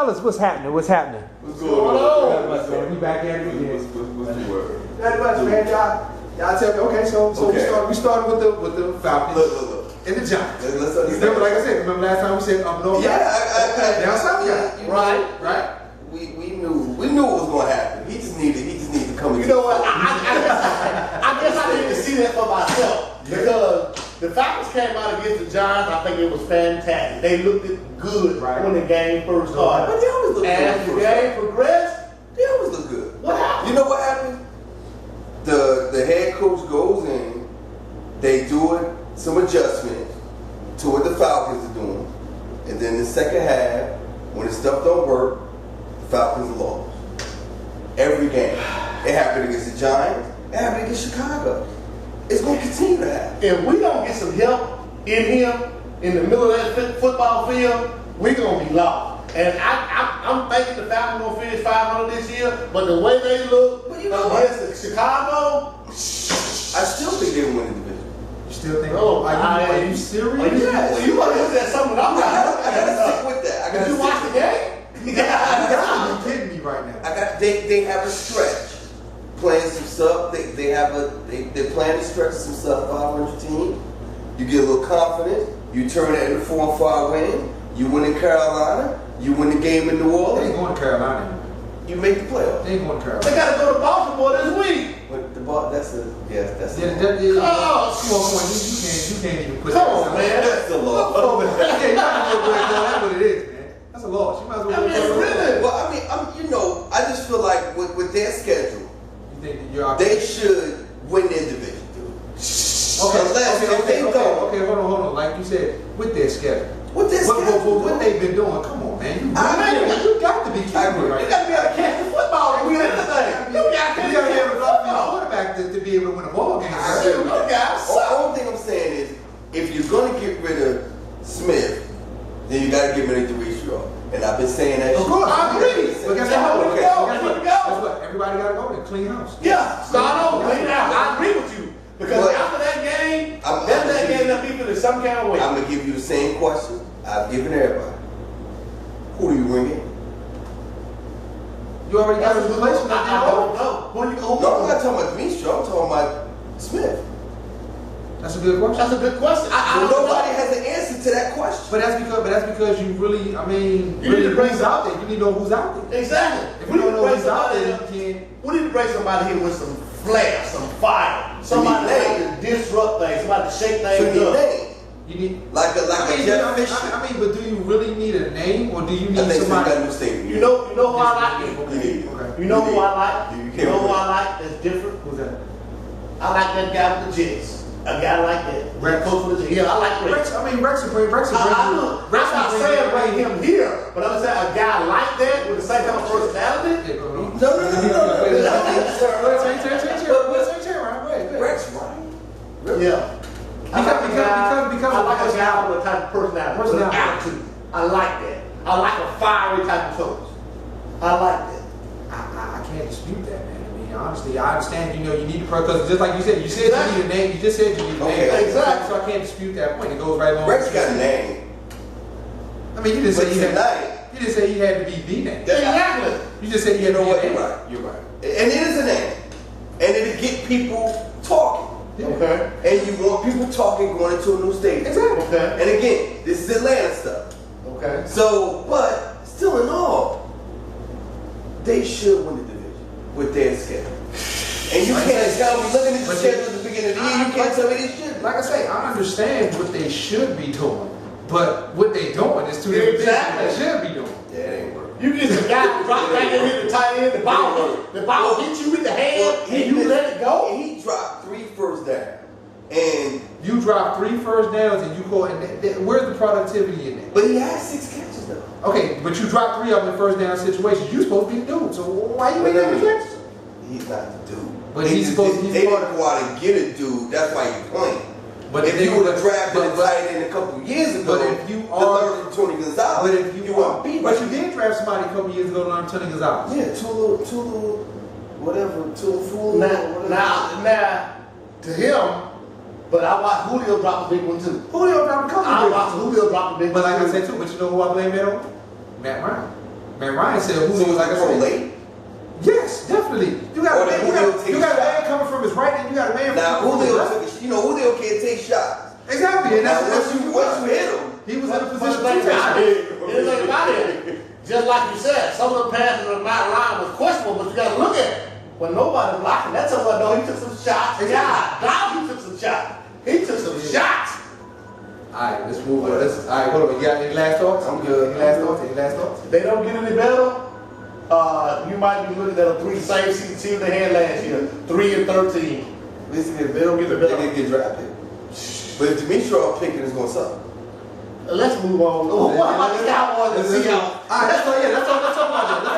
fellas, what's happening? What's happening? What's going on? Man, we back at it again. What's the word? Not much, man. Y'all tell me. Okay, so we started with the Falcons. Look. And the Giants. Let's understand. Remember, like I said, last time we said up north. Yeah, down south guy. Right. We knew it was going to happen. He just needed to come. You know what? I guess I need to see that for myself because the Falcons came out against the Giants. I think it was fantastic. They looked good when the game first started. But they always look good. As the game progressed, they always look good. What happened? You know what happened? The head coach goes in. They do some adjustment to what the Falcons are doing, and then the second half, when the stuff don't work, the Falcons lost. Every game. It happened against the Giants. It happened against Chicago. It's going to continue to happen. If we don't get some help in him in the middle of that football field, we're going to be lost. And I'm thinking the Falcons going to finish 500 this year, but the way they look against Chicago, I still think they will win the division. You still think? Oh, are you serious? Yes. You want to look at something I'm not. I got to stick with that. Did you watch the game? Yeah. You're kidding me right now. They have a stretch. Playing some stuff, they're playing to stretch some stuff 500 team. You get a little confidence. You turn it into 4-5 win. You win in Carolina. You win the game in New Orleans. They ain't going to Carolina. You make the playoffs. They ain't going to Carolina. They got to go to Baltimore this week. But the ball, that's a. Come on, you can't even put Come that on, man. That's the law. Yeah, you might as well go ahead. That's what it is, man. That's a loss. You might as well go ahead. Well, I just feel like with their schedule, they should win their division, dude. Okay, hold on. Like you said, with their schedule. What they've been doing, come on, man. You got to be kidding me, right? You got to be able to catch the football and win anything. You got to be able to run the quarterback to be able to win a ball game. The only thing I'm saying is, if you're going to get rid of Smith, then you got to get rid of DeRicho. And I've been saying that. Of course, I agree. But guess what? Guess what? Everybody got to go to clean house. Yeah, start over, clean house. I agree with you. Because after that game, that game that people in some kind of way. I'm going to give you the same question I've given everybody. Who do you bring in? You already got a replacement. I don't know. No, I'm not talking about Demetrio. I'm talking about Smith. That's a good question. That's a good question. Nobody has an answer to that question. But that's because you really, you need to bring who's out there. You need to know who's out there. Exactly. If you don't know who's out there, you can't. We need to bring somebody here with some flair, some fire, somebody that can disrupt things, somebody to shake things up. You need like a Jeff Fisher. I mean, but do you really need a name, or do you need somebody? You know who I like? Okay. You know who I like? You know who I like that's different? Who's that? I like that guy with the Jets. A guy like that. Rex. Coach with the I like Rex. Rex will bring I'm not saying bring him here, but I'm saying a guy like that with the same kind of personality. No. Rex, right? Yeah. Because I like a guy with a type of personality. With an attitude. I like that. I like a fiery type of coach. I like that. I can't dispute that, man. I mean, honestly, I understand. You need to because just like you said you need a name. You just said you need a name. Exactly. So I can't dispute that point. It goes right along. Rex got a name. I mean, you didn't say he had to be the name. Exactly. You just said he had to be a name. You're right. And it is a name. And it'll get people talking. Okay. And you want people talking going into a new stadium. Exactly. Okay. And again, this is Atlanta stuff. Okay. So, but still in all, they should win the division with their schedule. And you can't tell me, looking at the schedule at the beginning of the year, you can't tell me they shouldn't. Like I say, I understand what they should be doing, but what they doing is two different things they should be doing. Yeah, it ain't working. You get the guy drop back and hit the tight end, the ball hit you with the hand, and you let it go. He dropped 3 first down. And you dropped 3 first downs and you call and where's the productivity in that? But he had 6 catches though. Okay, but you dropped 3 of them in first down situations. You're supposed to be the dude. So why you making the catches? He's not the dude. But he's supposed to be. They didn't go out and get a dude. That's why you're playing. But if you would have drafted a tight end a couple years ago, but if you learn from Tony Gonzalez, but if you won't be. But you did draft somebody a couple years ago to learn Tony Gonzalez. Yeah, Tulu, whatever, Tulu. Now, to him. But I watched Julio drop a big one too. Julio dropped a couple. I watched Julio drop a big one. But like I said too, but you know who I blame that on? Matt Ryan. Man, Ryan said Julio was like a late. Yes, definitely. You got a man coming from his right, and you got a man. Now Julio Julio can't take shots. Exactly, and once you hit him, he was in a position to take shots. Just like you said, some of the passes of Matt Ryan was questionable, but you got to look at it. When nobody's blocking, that's what I know. He took some shots. Yeah, now he took some shots. He took some shots. All right, let's move on. All right, hold on. You got any last thoughts? I'm good. Any last thoughts? They don't get any better. You might be looking at a same season team they had last year, 3-13. Listen, they don't get the better. They didn't get drafted. But if Dimitrov picking is going to suck. Let's move on. What about the Cowboys and Seahawks? Let's talk about that.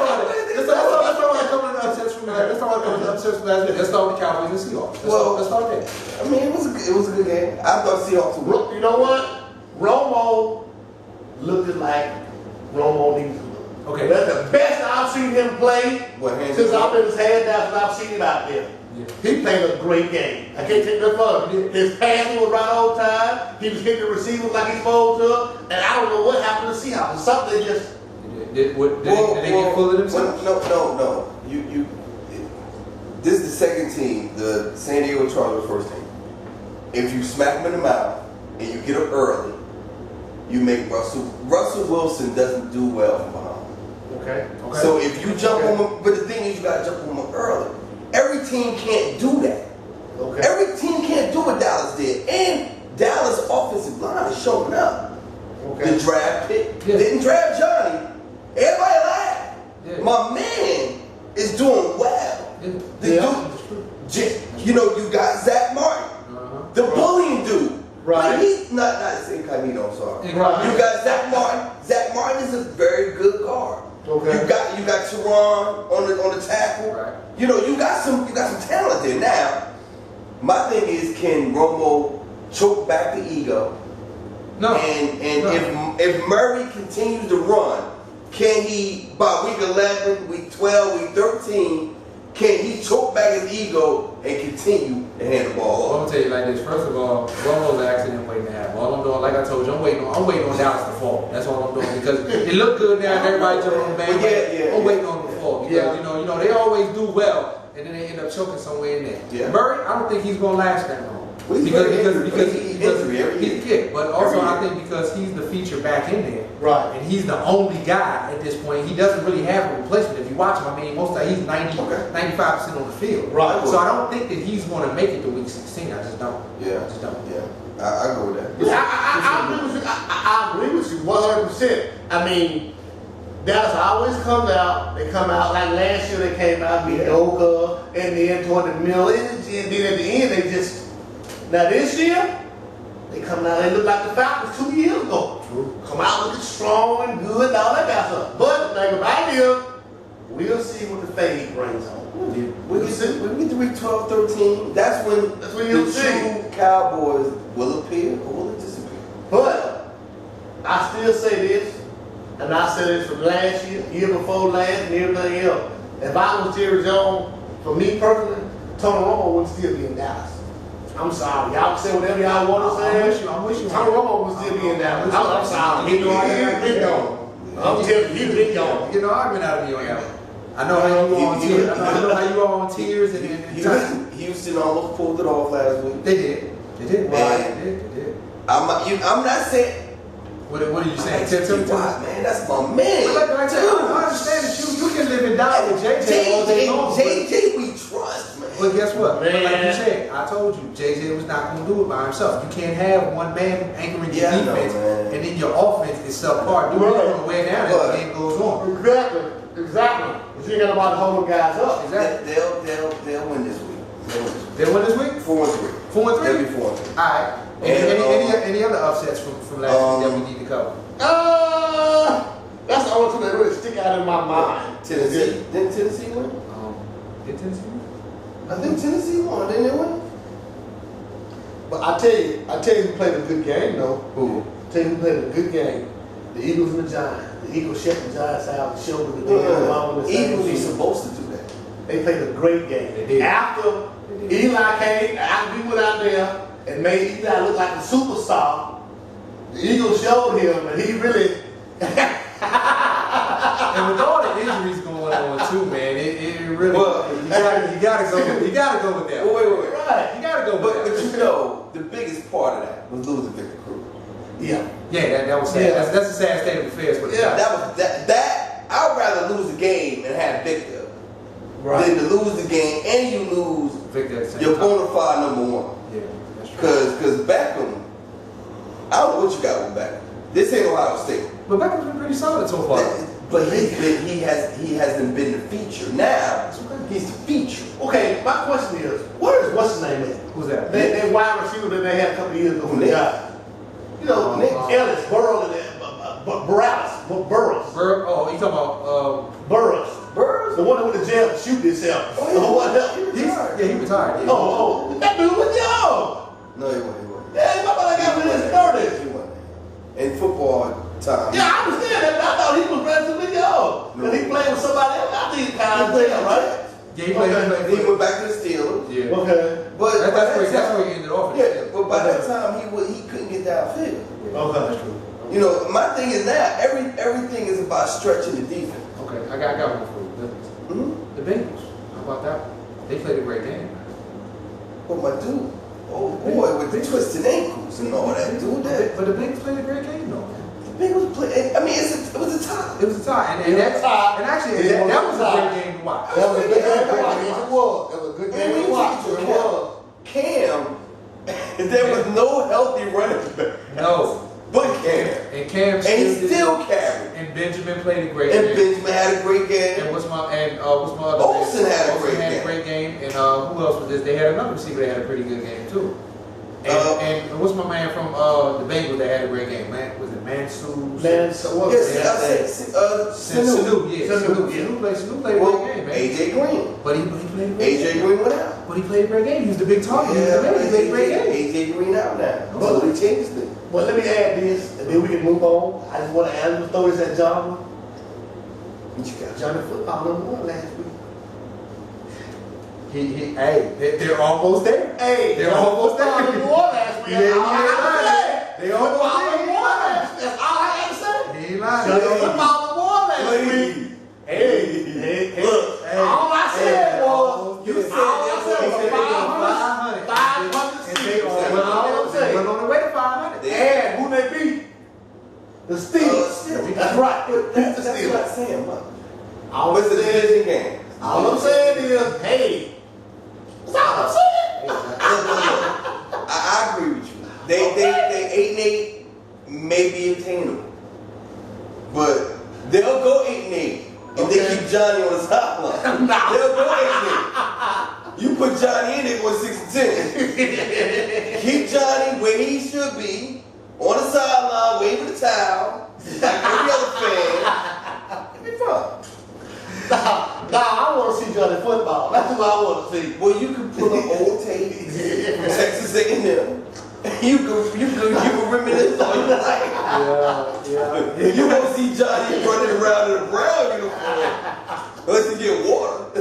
Let's talk about a couple of the upsets from last week. Let's start with the Cowboys and Seahawks. Let's start there. I mean, it was a good game. I thought Seahawks would win. You know what? Romo looked like Romo needs to look. Okay. That's the best I've seen him play since I've been his head down, since I've seen him out there. Yeah. He played a great game. I can't take that further. His passing was right on time. He was hitting the receivers like he's supposed to. And I don't know what happened to Seahawks. Something just. Did they get full of themselves? No. This is the second team, the San Diego Chargers first team. If you smack them in the mouth and you get up early, you make Russell Wilson doesn't do well from behind. Okay. So if you jump on them, but the thing is you gotta jump on them early. Every team can't do that. Okay. Every team can't do what Dallas did. And Dallas' offensive line is showing up. Okay. The draft pick didn't draft Johnny. Everybody laughed. Yeah. My man is doing well. You got Zach Martin, the bullying dude. Right. But he's not incognito, I'm sorry. Right. You got Zach Martin. Zach Martin is a very good guard. Okay. You got Teron on the tackle. Right. You got some talent there. Now, my thing is, can Romo choke back the ego? No. And if Murray continues to run, can he by week 11, week 12, week 13? Can he choke back his ego and continue to hand the ball off? Well, I'm gonna tell you like this. First of all, Romo's an accident waiting to happen. All I'm doing, like I told you, I'm waiting on Dallas to fall. That's all I'm doing because it looked good now. And everybody jumping on the bandwagon. I'm waiting on them to fall because you know they always do well and then they end up choking somewhere in there. Yeah. Murray, I don't think he's gonna last that long. Well, because but also I think because he's the feature back in there, right? And he's the only guy at this point. He doesn't really have a replacement. If you watch him, I mean, most of the time he's 95% on the field, right? So I don't think that he's going to make it to week 16. I just don't. Yeah, I just don't. Yeah, I go with that. Yeah, I agree with you. I agree with you 100%. I mean, Dallas always comes out. They come out like last year. They came out mediocre, and then toward the middle, and then at the end they just. Now this year, they come out, they look like the Falcons 2 years ago. True. Come out looking strong and good and all that kind of stuff. But the thing about it is, we'll see what the fade brings on. When we get to week 12, 13, that's when you'll the see. true Cowboys will appear or will it disappear. But I still say this, and I said this from last year before last, and everything else. If I was Jerry Jones, for me personally, Tony Romo would still be in Dallas. I'm sorry. Y'all can say whatever y'all want to say. I'm with you. Tony Romo was still being down. I'm sorry. He's been gone. I'm telling you, he's been gone. You know, I've been out of you on that one. I know how you are on tears. I know how you are on tears and Houston almost pulled it off last week. They did. Right. They did. I'm not saying. What are you saying? Man, that's my man. I understand that you can live and die with JJ all day long. JJ, we trust, man. But guess what? Man. Like you said, I told you, JJ was not going to do it by himself. You can't have one man anchoring your defense and then your offense is subpar. You're going to wear down as the game goes on. Exactly. But you ain't got nobody holding guys up. Exactly. They'll win this week. They'll win this week? 4-3. 4-3? They'll be 4-3. All right. Any other upsets from last week that we need to cover? That's the only two that really stick out in my mind. Tennessee. Didn't Tennessee win? Did Tennessee win? I think Tennessee won. Didn't they win? But I tell you who played a good game though. Who? I tell you who played a good game. The Eagles and the Giants. The Eagles shut the Giants out and showed them that the Eagles were supposed to do that. They played a great game. They did. After Eli came, after we went out there and made Eli look like a superstar, the Eagles showed him and he really And with all injuries going on too, man. It really Well, you gotta go with that. Wait. Right. You gotta go with But that. you know, the biggest part of that was losing Victor Cruz. Yeah. Yeah, that was sad. Yeah. That's a sad state of affairs for the Yeah. Giants. That I'd rather lose the game and have Victor Right. than to lose the game and you lose Victor at the same your time. bona fide number one. Yeah, that's true. Cause Beckham, I don't know what you got with Beckham. This ain't Ohio State. But Beckham's been pretty solid so far. But he hasn't been the feature. Now he's the feature. Okay, my question is, what's his name at? Who's that? That wide receiver that they had a couple of years ago from the Giants. You know, Nick Ellis, Burrows, Burrows. Oh, you talking about Burrows, the one that went to jail to shoot himself. he retired. Yeah. Oh, that dude was young. No, he wasn't. Yeah, my brother got in his 30s. He wasn't. In football time. Yeah, I understand that, but I thought he was relatively young. Because he played with somebody else. I think he kind of jail, right? Yeah, he played. He went back to the Steelers. Yeah. Okay. But That's where he ended off. Yeah, but by that time he couldn't get downfield. Okay. That's true. You know, my thing is now everything is about stretching the defense. Okay, I got one for you. Mm-hmm. The Bengals. How about that? They played a great game. But my dude, oh boy, with the twisted ankles and all that, dude. But the Bengals played a great game, though, man. The Bengals play. I mean, it was a tie. It was a tie, and actually that was a great game to watch. That was a good game to watch. It was. It was a good game to watch. It was. Cam, there was no healthy running back. No. But Cam. And Cam still carried. And Benjamin played a great And game. Benjamin had a great game. And what's my other Olsen had a great had game. a great game. And who else was this? They had another receiver that had a pretty good game too. And what's my man from the Bengals that had a great game? Man, was it Mansu? Yes, Sanu. Yeah, Sanu played a great game, man. AJ Green. But he played a great game. AJ Green went out. But he played a great game. He was the big target. Yeah, He played a great game. AJ Green out now. So he changed it. Well, let me add this, and then we can move on. I just want to add, throw this at John. What you got? Johnny Football number one last week. They're almost there. Hey, They're almost there. Number one last week. Yeah, That's all I got to say. They almost Football there. number one last week. That's all I got to say. He ain't lying. Johnny Football number one last week. Hey, look. All I said was, You said all I said was 500. 500 And they seasons. That's all I'm went saying. on the way to 500. And who they beat? The Steelers. That's right. Beat the That's Steelers. what I'm saying, man. All What's I'm the saying, division game? all I'm saying is, hey, that's all I'm saying. I agree with you. They 8-8 may be attainable, but they'll go 8-8 if they keep Johnny on the sideline. They'll go 8-8. You put Johnny in, they go 6-10. Keep Johnny where he should be on the sideline, waving the towel like every other fan. It'll be fun. Nah, I want to see Johnny football. That's what I want to see. Well, you can pull up old tape from Texas A&M. You can reminisce all you like. Yeah. You won't see Johnny running around in a brown uniform unless he get water. Boy,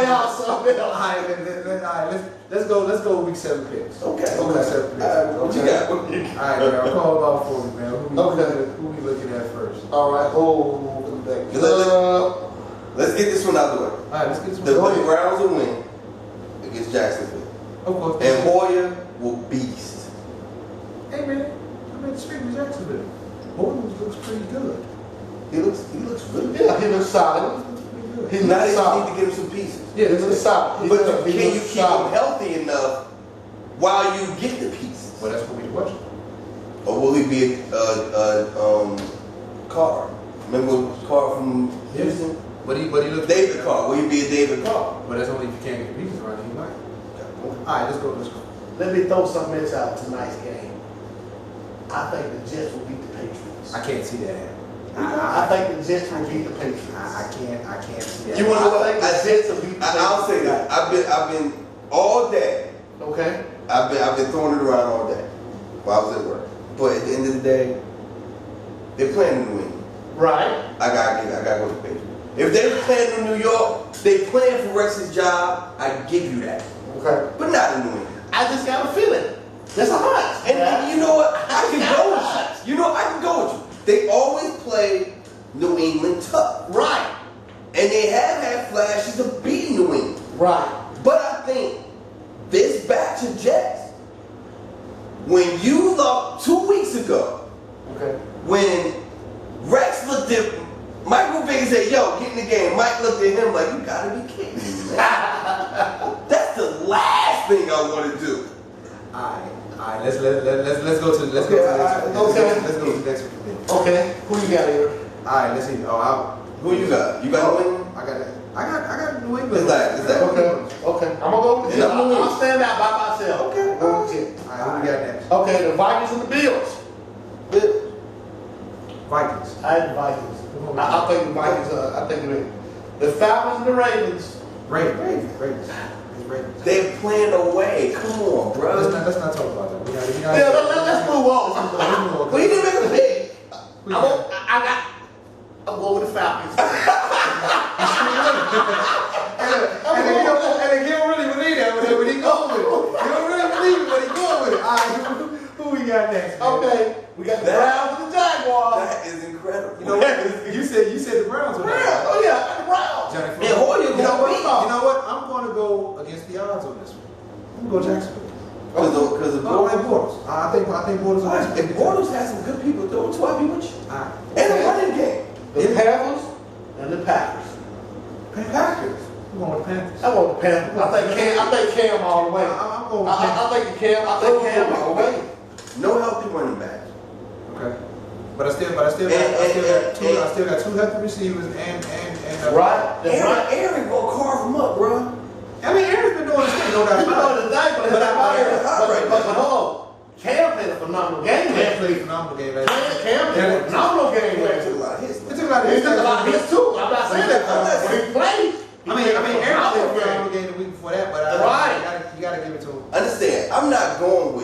y'all something else. Let's go week 7 picks. Okay. Week 7 picks. What you got? All right, man. I'll call it off for you, man. Who we looking at first? All right. Oh, Let's get this one out of the way. All right, let's get this The one. Browns will win against Jacksonville. Of course. And Hoyer will beast. Hey, man. I'm at the street in Jacksonville. Boyd looks pretty good. He looks good. Yeah, he looks solid. He Now looks they solid. need to get him some pieces. Yeah, He looks solid. But He can you looks keep him solid. healthy enough while you get the pieces? Well, that's what we question. Or will he be Carr? Remember Carr from Houston? But he looks David Carr. Will he be a David Carr? But that's only if you can't get the pieces right. He might. All right, let's go. Let me throw something else out tonight's game. I think the Jets will beat the Patriots. I can't see that happening. I think the Jets will beat the Patriots. I can't see that. You want to know what? I think the Jets will beat the I'll say that. I've been all day. Okay. I've been throwing it around all day while I was at work. But at the end of the day, they're playing in New England. Right. I gotta go to the Patriots. If they're playing in New York, they playing for Rex's job. I give you that. Okay. But not in New England. I just got a feeling. That's a hunch. And you know what? I can go with you. You know, I can go with you. They always play New England tough. Right. And they have had flashes of beating New England. Right. But I think this batch of Jets, when you lost 2 weeks ago, Okay. when Rex looked at Michael Vick and said, "Yo, get in the game." Mike looked at him like, "You gotta be kidding me, man." That's the last thing I want to do. Alright, let's go to the next one. Let's go to the next one. Okay. Who you got here? Alright, let's see. Who you got? You got New England? I got New England. Is that Okay. Okay. I'm gonna go with you. Yeah, I'm I'll stand out by myself. Okay. Go with you. Alright, who we got next? Okay. The Vikings and the Bills. Vikings. I had the Vikings. I think the Vikings. I think the Falcons and the Ravens. Ravens. They're playing away. Come on, bro. Let's not talk about that. Yeah, let's move on. We didn't make a pick. I'm going with the Falcons. And he don't really believe that when he going with it. He don't really believe it, but he going with it. All right, who we got next? Man? Okay, we got the Browns and the Jaguars. That is incredible. You know what? You said the Browns. Browns. Oh yeah, the Browns. Johnny And Hoyer you know what? beat. You know what? I'm going to go against the odds on this one. I'm going to go Jacksonville. Because of I like Bortles. I think Bortles. And Bortles has some good people throwing 12 people. Alright. And a running game. The Panthers and the Packers. Packers. I'm going with the Panthers. I want the Panthers. I think Cam all the way. I'm going with Panthers. I think Cam all the way. No healthy running back. Okay. But I still got two healthy receivers and Right. Aaron gonna carve him up, bro. I mean, Aaron's been doing his thing, no doubt about it. But hold on. Cam played a phenomenal game. Cam played a phenomenal game last year. Cam played a phenomenal game. He took a lot of hits. It took a lot of He took a lot of hits too. I'm not saying that. When he played. I mean, Aaron played a phenomenal game the week before that, but you gotta give it to him. Understand? I'm going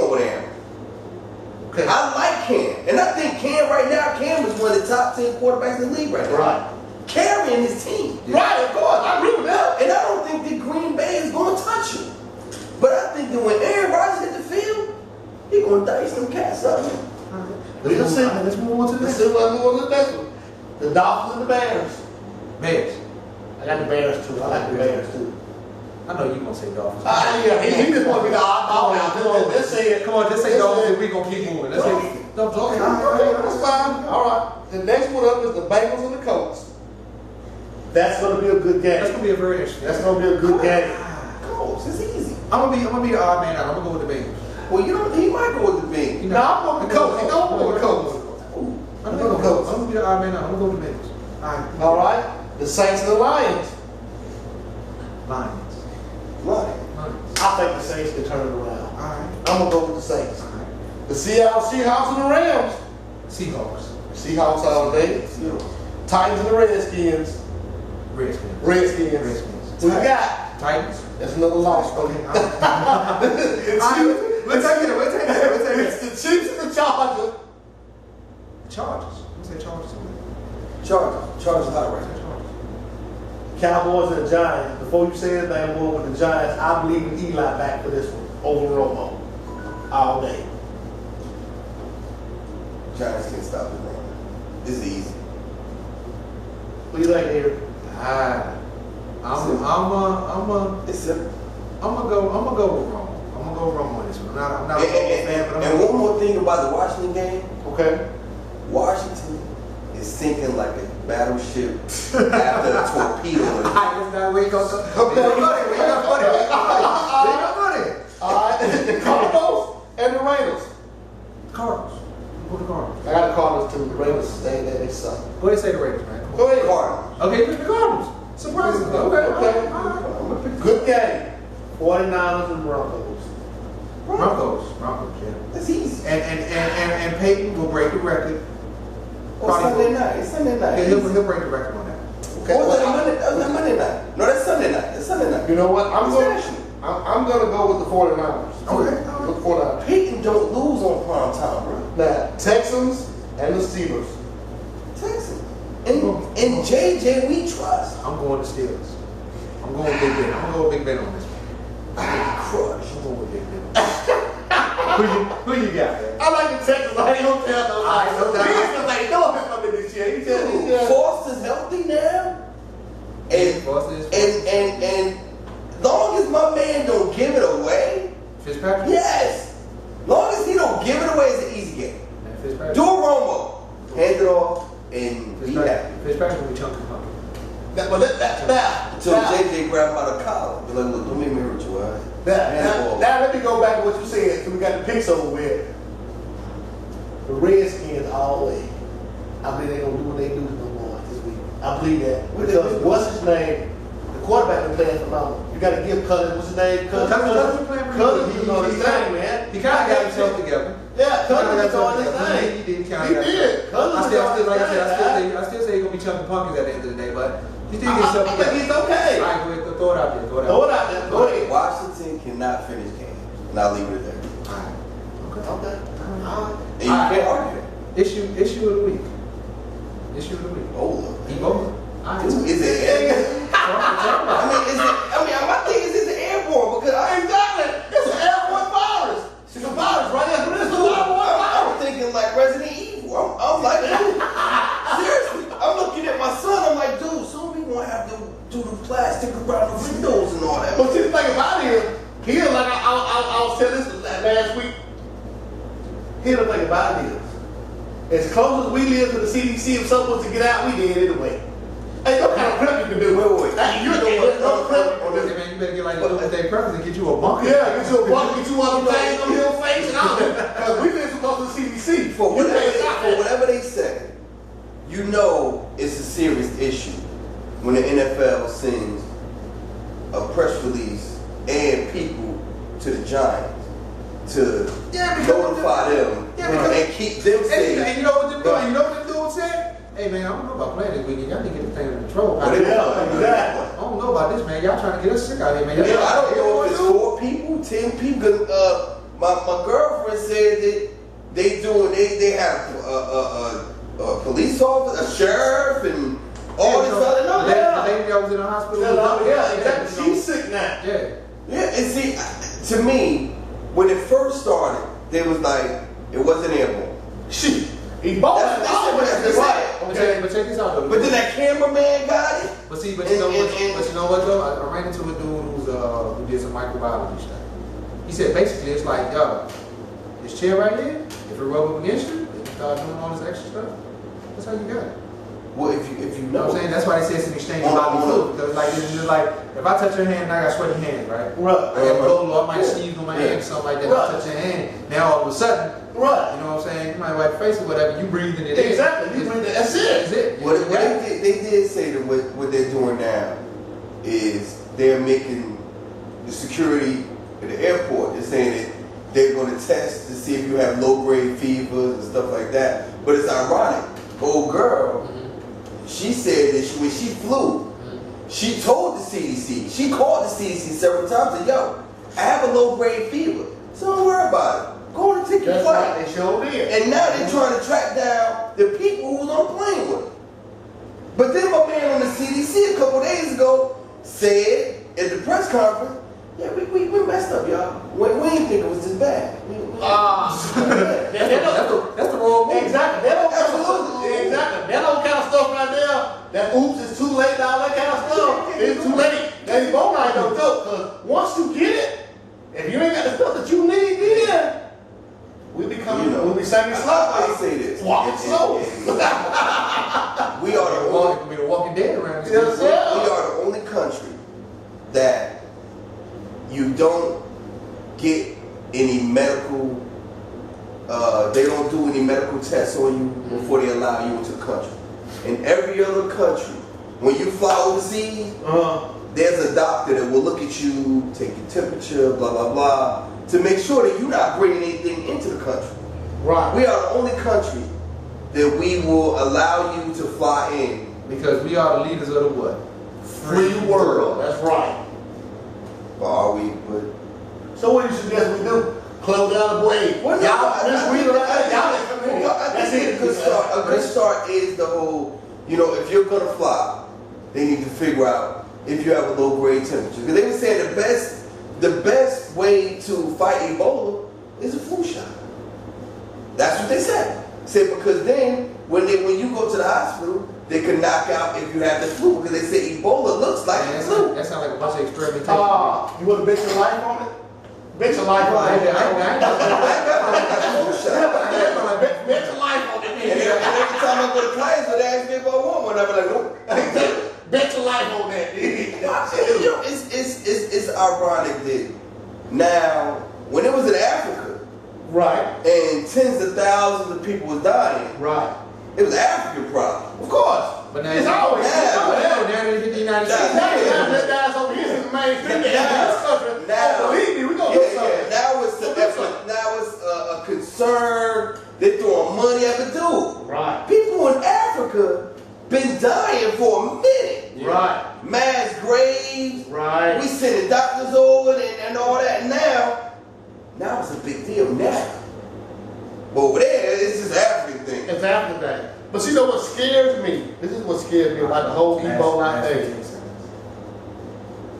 with Aaron. Okay. I like Cam. And I think Cam right now, Cam is one of the top 10 quarterbacks in the league right now. Right. Carrying his team. Yeah. Right, of course. I agree with that. And I don't think that Green Bay is going to touch him. But I think that when Aaron Rodgers hit the field, he's going to dice them cats up. Let's move on to the Let's next see what I'm going to the next one. The Dolphins and the Bears. Bears. I got the Bears too. I like the Bears too. I know you're going to say Dolphins. Yeah, he just want to be the oddball out. Let's say it. Come on, just say Dolphins and we're going to keep moving. Let's say Dolphins. Okay, that's fine. All right. The next one up is the Bengals and the Colts. That's going to be a good game. That's going to be a very interesting. That's going to be a good game. Colts, it's easy. I'm gonna be the odd man out. I'm gonna go with the Bengals. Well, he might go with the Bengals. No, I'm going with the Colts. I'm going with the Colts. I'm gonna be the odd man out. I'm gonna go with the Bengals. All right. The Saints and the Lions. Lions. I think the Saints can turn it around. All right. I'm going to go with the Saints. All right. The Seattle Seahawks and the Rams. Seahawks. Seahawks all day. Titans and the Redskins. Redskins. Who you got? Titans. That's another loss. Okay. We'll take it. It's the Chiefs and the Chargers. Chargers. You say Chargers. Chargers hot right now. Cowboys and the Giants. Before you say anything, I'm going with the Giants. I believe in Eli back for this one over Romo all day. Giants can't stop the run. It's easy. What do you like here? It's simple. I'm gonna go with Romo. I'm gonna go with Romo on this one. I'm not a Romo fan, but And one more thing about the Washington game. Okay. Washington is sinking like a battleship after a torpedo. All right. The Cardinals and the Raiders. Cardinals. Go to Cardinals. I got the Cardinals too. The Raiders stay there. They suck. Go ahead and say the Raiders, man. Go ahead. Cardinals. Okay, pick the Cardinals. Surprisingly. Okay. Good game. 49ers and Broncos. Broncos, yeah. It's easy. And Peyton will break the record. Sunday night. Yeah, he'll break the record on that. Okay. Oh, that's Monday night. No, that's Sunday night. You know what? I'm going to go with the 49ers. Okay. With the 49ers. Peyton don't lose on prime time, bro. Now, Texans and the Steelers. Texans. And JJ, we trust. I'm going to Steelers. I'm going with Big Ben. I'm going to go with Big Ben on this one. Crush. I'm going with Big Ben. Who you got, man? I I'm like in Texas, I ain't gonna tell no lie. Business ain't no if I'm in this year. He tell this year. Foster's healthy now. And long as my man don't give it away. Fitzpatrick? Yes. Long as he don't give it away, it's an easy game. Man, Fitzpatrick. Do a Romo. Hand it off and be happy. Fitzpatrick will be chunky pumpkin. Until JJ grab him out of collar. Be like, look, don't make me hurt you, all right? Now, let me go back to what you said, so we got the picks over with. The Redskins always, I believe they gonna do what they do no more this week. I believe that. Because what's his name? The quarterback been playing phenomenal. You gotta give Cousins, what's his name? Cousins is on his thing, man. He kind of got himself together. Yeah, Cousins is on his thing. He did kind He of. did. Cousins is on his Like I thing. said, I still say he's gonna be chunky pumpkins at the end of the day, but he did get himself I together. think he's okay. All right, go ahead, throw it out there. Throw it out there. Go ahead. Washington cannot finish games. And I'll leave it there. Okay. And you can't argue that. Issue of the week. Ebola. Ebola. Is it airborne? My thing is it airborne? Because It's an airborne virus. It's a virus, right? That's what it is. It's an airborne virus. I'm thinking like Resident Evil. I'm like, dude, seriously. I'm looking at my son. I'm like, dude, soon we gonna have to do the plastic around the windows and all that. But see, the thing about it, here, like I was telling this last week. Here's the thing about it is, as close as we live to the CDC, if something was to get out, we did it anyway. Ain't no kind of prep you can do. Wait. You know no prep. Hey, man, you better get like a doomsday preppers and get you a bunker. Yeah, get you a bunker, get you one of them things on your face and all that. Because we live too close to the CDC. For whatever they say, you know it's a serious issue when the NFL sends a press release and people to the Giants to notify them and keep them safe. And you know what they're doing? You know what they're doing said? Hey man, I don't know about playing this weekend. Y'all need to get this thing under control. I don't know about this, man. Y'all trying to get us sick out here, man. I don't know if it's 4 people, 10 people. My girlfriend said that they have a police officer, a sheriff, and all this other stuff. The lady that was in the hospital. Yeah, exactly. She's sick now. Yeah, and see, to me, when it first started, they was like, it wasn't airborne. Shoot. Ebola is right. Okay, but check this out though. But then that cameraman got it. But you know what though? I ran into a dude who did some microbiology stuff. He said basically it's like, yo, this chair right here, if it rub up against you, if you start doing all this extra stuff, that's how you got it. Well, if you know, you know what I'm saying, that's why they say it's an exchange of body fluid. Because like it's just like if I touch your hand and I got sweaty hands, right? Right. I got roll up my sleeves on my hand or something like that. I touch your hand. Now all of a sudden, right. You know what I'm saying? You might wipe your face or whatever. You breathing it in. Exactly. You breathe it. That's it. That's it. What they did say that what they're doing now is they're making the security at the airport. They're saying that they're going to test to see if you have low grade fevers and stuff like that. But it's ironic. Old girl. She said that when she flew, she told the CDC. She called the CDC several times and said, yo, I have a low-grade fever. So don't worry about it. Go on and take your flight. Right, they showed it. And now they're trying to track down the people who was on the plane with her. But then my man on the CDC a couple days ago said at the press conference, yeah, we messed up, y'all. We didn't think it was this bad. That's the wrong move. Exactly. Exactly. That old kind of stuff right there, that oops, it's too late, all that kind of stuff, it's too late. That Ebola don't joke, because once you get it, if you ain't got the stuff that you need, then we'll be singing slow. I'll say this. Walking slow. We are the Walking Dead around this. Yes, we are the only country that you don't get any medical, they don't do any medical tests on you before they allow you into the country. In every other country, when you fly overseas, there's a doctor that will look at you, take your temperature, blah, blah, blah, to make sure that you're not bringing anything into the country. Right. We are the only country that we will allow you to fly in. Because we are the leaders of the what? Free world. That's right. Are we? But so what do you suggest we do? Close down the boy. Well, That's it. A good start is the whole, if you're going to fly, they need to figure out if you have a low grade temperature. Because they were saying the best way to fight Ebola is a flu shot. That's what they said. Said because then when you go to the hospital, they can knock out if you have the flu because they say Ebola looks like the flu. That sounds like a bunch of experimentation. You want to bet your life on it? Bet your life on it. I got flu shot. Bet your life on it. And every time I go to clients, they ask me if I want one. I'm like, nope. Bet your life on that. It's ironic that now when it was in Africa, Right. and tens of thousands of people was dying, Right. it was an African problem. Of course. But now It's always. now they hit the United States. That guy's over here in the main thing. Now, believe me, we're going to do something. Now it's a concern. They're throwing money at the dude. Right. People in Africa been dying for a minute. Right. Mass graves. Right. We sending doctors over and all that. Now it's a big deal now. But over there, it's just African thing. It's African thing. But you know what scares me? This is what scares me about the whole Ebola thing.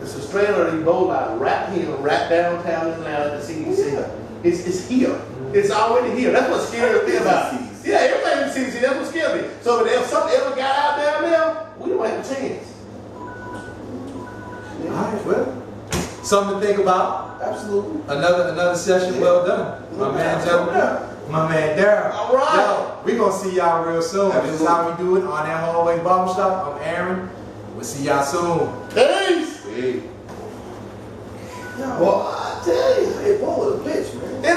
It's a strain of Ebola right here, right downtown Atlanta, the CDC. It's here. It's already here. That's what scares me about it. Yeah, everything in the CDC, that's what scares me. So if something ever got out down there, we don't have a chance. All right, well, something to think about. Absolutely. Another session well done. My man Joe. My man Daryl. All right. Yo, we gonna see y'all real soon. Absolutely. This is how we do it on that hallway barbershop. I'm Aaron. We'll see y'all soon. Peace. Hey. Boy, I tell you.